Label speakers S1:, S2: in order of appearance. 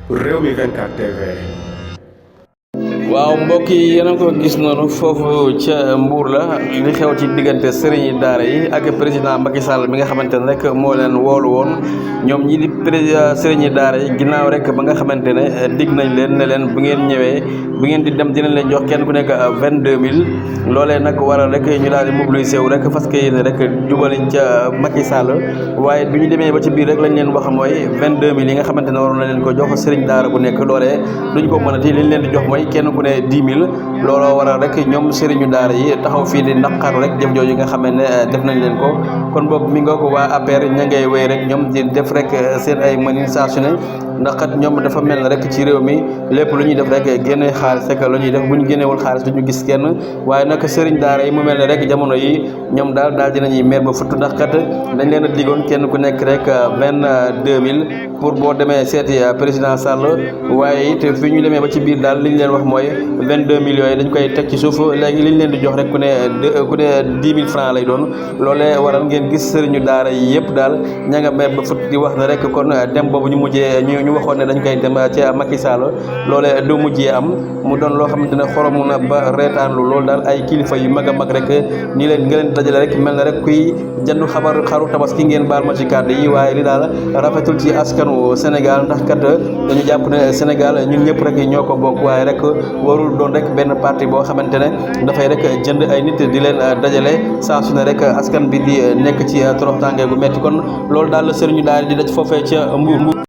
S1: Rewmi 24 TV.
S2: waaw mbokk yi yéen a ko gis noonu foofu ca Mbour la li xew ci diggante sëriñ daara yi ak président Macky Sall mi nga xamante ne rek moo leen woolu woon ñoom ñi di président sëriñ daara yi ginnaaw rek ba nga xamante ne dig nañ leen ne leen bu ngeen ñëwee bu ngeen di dem dinañ leen jox kenn ku nekk 22000 loolee nag waral rek ñu daal di mobiliser wu rek parce que yéen rek jubali ca Macky Sall waaye bi ñu demee ba ci biir rek lañ leen wax mooy 22000 yi nga xamante ne waroon na leen ko jox sëriñ daara bu nekk loolee duñ ko mënati liñ leen di jox mooy kenn ku ne 10 000 looloo waral rek ñoom sëriñu daara yi taxaw fii di naqaru rek jëf jooju nga xam ne def nañ leen ko kon boobu mi nga ko waa APR ña ngay wéy rek ñoom di def rek seen ay manifestation ndax kat ñoom dafa mel ne rek ci réew mi lépp lu ñuy def rek génne xaalis rek la ñuy def bu ñu génnewul xaalis du ñu gis kenn waaye nag sëriñ daara yi mu mel ne rek jamono yi ñoom daal dinañuy mer ba futt ndax kat dañ leen a digoon kenn ku nekk rek 22000 pour boo demee seeti président Sall waaye it fi ñu demee ba ci biir daal li ñu leen wax mooy 22000 yooyu dañ koy teg ci suuf léegi li ñu leen di jox rek ku ne 10 000 francs lay doon loolee waral ngeen gis sëriñu daara yi yëpp daal ña nga mer ba futt di wax ne rek kon dem boobu ñu mujjee ñu waxoon ne dañ koy dem ci Macky Sall loolee du mujjee am mu doon loo xamante ne xoromu na ba reetaanlu loolu daal ay kilifa yu mag a mag rek nii leen nga leen dajale rek mel na rek kuy jënd xaru tabaski ngeen baal ma ci kàddu yi waaye li daal rafetul ci askanu Sénégal ndax kat dañu jàpp ne Sénégal ñun ñëpp rek ñoo ko bokk waaye rek warul doon rek benn parti boo xamante ne dafay rek jënd ay nit di leen dajale saa su ne rek askan bi di nekk ci toroxtaange gu metti kon loolu daal la sëriñu daal di daj foofee ca Mbuur